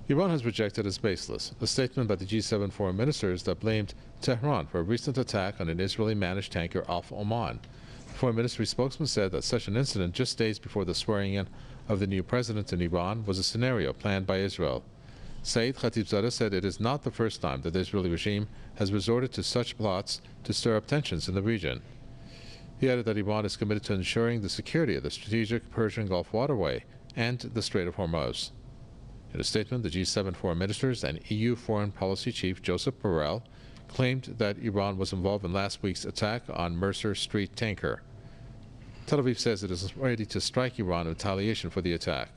Iran has rejected as baseless a statement by the G7 foreign ministers that blamed Tehran for a recent attack on an Israeli-managed tanker off Oman. The foreign ministry spokesman said that such an incident just days before the swearing-in of the new president in Iran was a scenario planned by Israel. Saeed Khatibzadeh said it is not the first time that the Israeli regime has resorted to such plots to stir up tensions in the region. He added that Iran is committed to ensuring the security of the strategic Persian Gulf waterway and the Strait of Hormuz. In a statement, the G7 foreign ministers and EU foreign policy chief Joseph Borrell claimed that Iran was involved in last week's attack on Mercer Street tanker. Tel Aviv says it is ready to strike Iran in retaliation for the attack.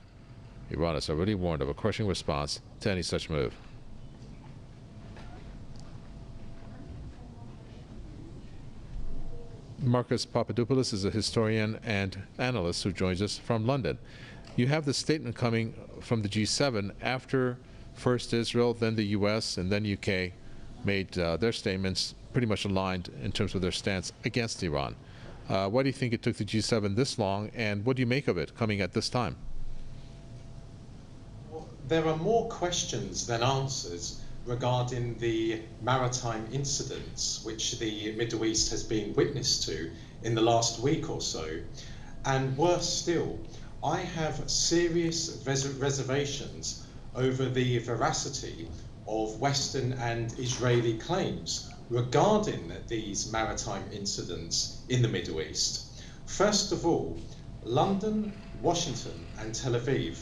Iran has already warned of a crushing response to any such move. Marcus Papadopoulos is a historian and analyst who joins us from London. You have the statement coming from the G7 after first Israel, then the US, and then UK made their statements pretty much aligned in terms of their stance against Iran. Why do you think it took the G7 this long, and what do you make of it coming at this time? Well, there are more questions than answers regarding the maritime incidents which the Middle East has been witness to in the last week or so. And worse still, I have serious reservations over the veracity of Western and Israeli claims regarding these maritime incidents in the Middle East. First of all, London, Washington, and Tel Aviv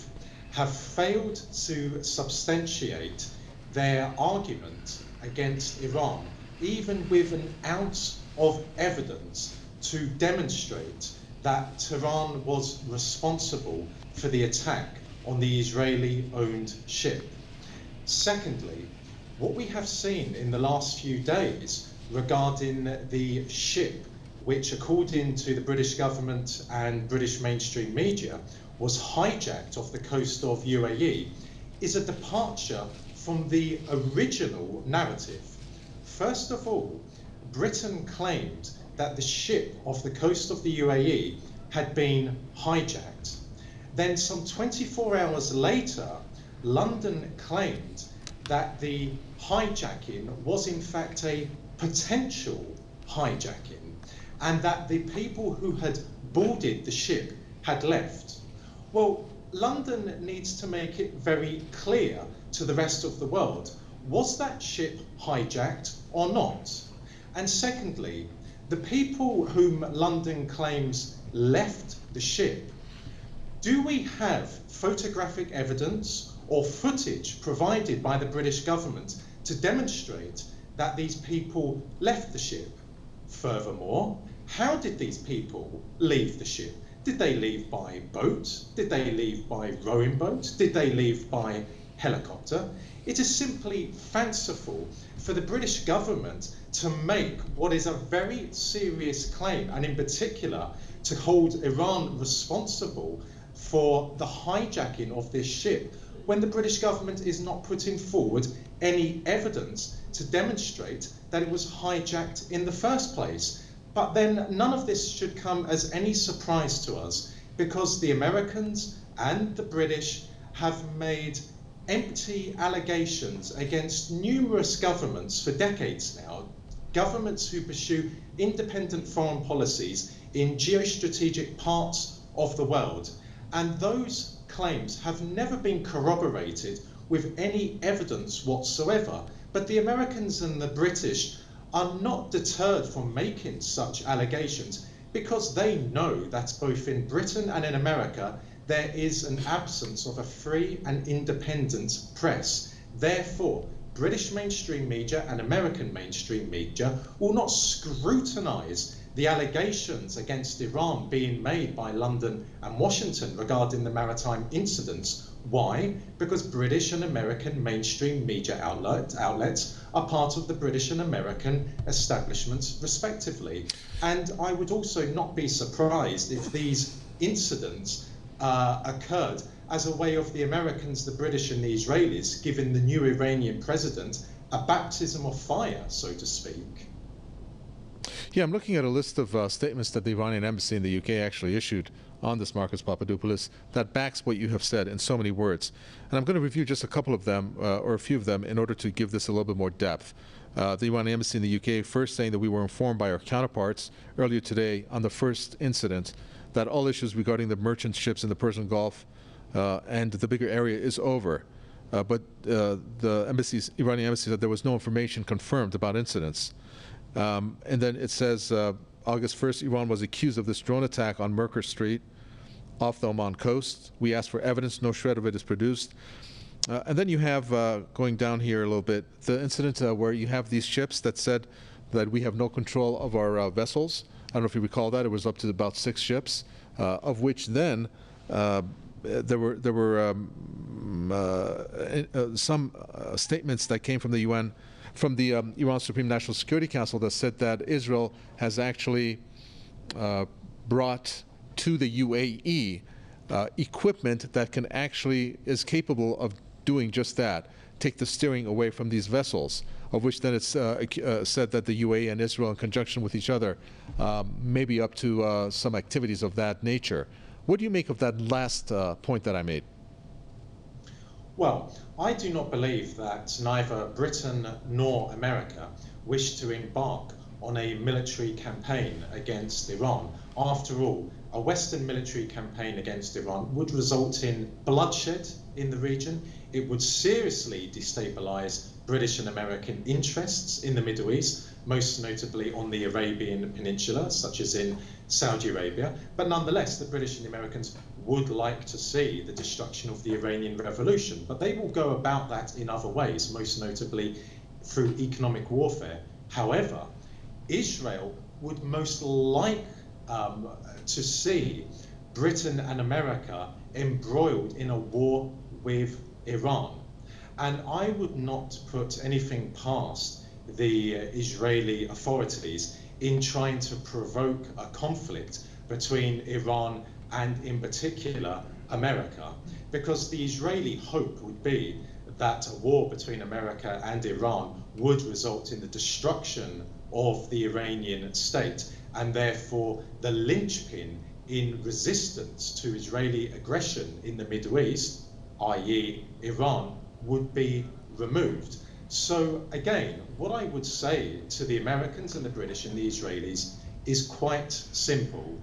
have failed to substantiate their argument against Iran, even with an ounce of evidence to demonstrate that Tehran was responsible for the attack on the Israeli-owned ship. Secondly, what we have seen in the last few days regarding the ship, which according to the British government and British mainstream media was hijacked off the coast of UAE, is a departure from the original narrative. First of all, Britain claimed that the ship off the coast of the UAE had been hijacked. Then some 24 hours later, London claimed that the hijacking was in fact a potential hijacking and that the people who had boarded the ship had left. Well, London needs to make it very clear to the rest of the world, was that ship hijacked or not? And secondly, the people whom London claims left the ship, do we have photographic evidence or footage provided by the British government to demonstrate that these people left the ship? Furthermore, how did these people leave the ship? Did they leave by boat? Did they leave by rowing boat? Did they leave by helicopter? It is simply fanciful for the British government to make what is a very serious claim, and in particular to hold Iran responsible for the hijacking of this ship, when the British government is not putting forward any evidence to demonstrate that it was hijacked in the first place. But then none of this should come as any surprise to us, because the Americans and the British have made empty allegations against numerous governments for decades now, governments who pursue independent foreign policies in geostrategic parts of the world. And those claims have never been corroborated with any evidence whatsoever. But the Americans and the British are not deterred from making such allegations because they know that both in Britain and in America there is an absence of a free and independent press. Therefore, British mainstream media and American mainstream media will not scrutinise the allegations against Iran being made by London and Washington regarding the maritime incidents. Why? Because British and American mainstream media outlets are part of the British and American establishments respectively. And I would also not be surprised if these incidents occurred as a way of the Americans, the British and the Israelis giving the new Iranian president a baptism of fire, so to speak. Yeah, I'm looking at a list of statements that the Iranian embassy in the UK actually issued on this, Marcus Papadopoulos, that backs what you have said in so many words. And I'm going to review just a couple of them, or a few of them, in order to give this a little bit more depth. The Iranian embassy in the UK first saying that we were informed by our counterparts earlier today on the first incident that all issues regarding the merchant ships in the Persian Gulf and the bigger area is over. But the Iranian embassy said there was no information confirmed about incidents. And then it says August 1st, Iran was accused of this drone attack on Mercer Street off the Oman coast. We asked for evidence. No shred of it is produced. And then you have, going down here a little bit, the incident where you have these ships that said that we have no control of our vessels. I don't know if you recall that. It was up to about 6 ships, of which then there were some statements that came from the UN, from the Iran Supreme National Security Council, that said that Israel has actually brought to the UAE equipment that can actually is capable of doing just that, take the steering away from these vessels, of which then it's said that the UAE and Israel in conjunction with each other may be up to some activities of that nature. What do you make of that last point that I made? Well, I do not believe that neither Britain nor America wish to embark on a military campaign against Iran. After all, a Western military campaign against Iran would result in bloodshed in the region. It would seriously destabilize British and American interests in the Middle East, most notably on the Arabian Peninsula, such as in Saudi Arabia. But nonetheless, the British and the Americans would like to see the destruction of the Iranian Revolution, but they will go about that in other ways, most notably through economic warfare. However, Israel would most like to see Britain and America embroiled in a war with Iran. And I would not put anything past the Israeli authorities in trying to provoke a conflict between Iran and, in particular, America, because the Israeli hope would be that a war between America and Iran would result in the destruction of the Iranian state, and therefore the linchpin in resistance to Israeli aggression in the Middle East, i.e. Iran, would be removed. So again, what I would say to the Americans and the British and the Israelis is quite simple.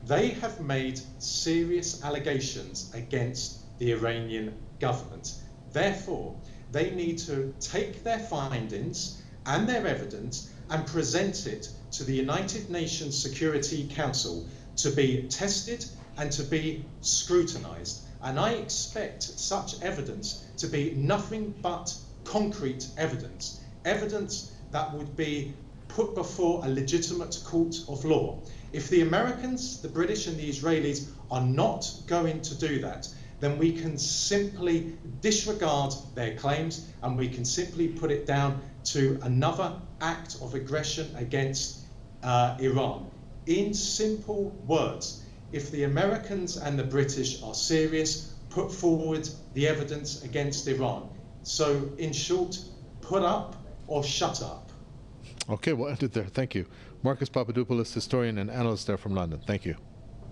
They have made serious allegations against the Iranian government. Therefore, they need to take their findings and their evidence and present it to the United Nations Security Council to be tested and to be scrutinized. And I expect such evidence to be nothing but concrete evidence, evidence that would be put before a legitimate court of law. If the Americans, the British and the Israelis are not going to do that, then we can simply disregard their claims and we can simply put it down to another act of aggression against Iran. In simple words, if the Americans and the British are serious, put forward the evidence against Iran. So, in short, put up or shut up. Okay, we'll end it there. Thank you. Marcus Papadopoulos, historian and analyst there from London. Thank you.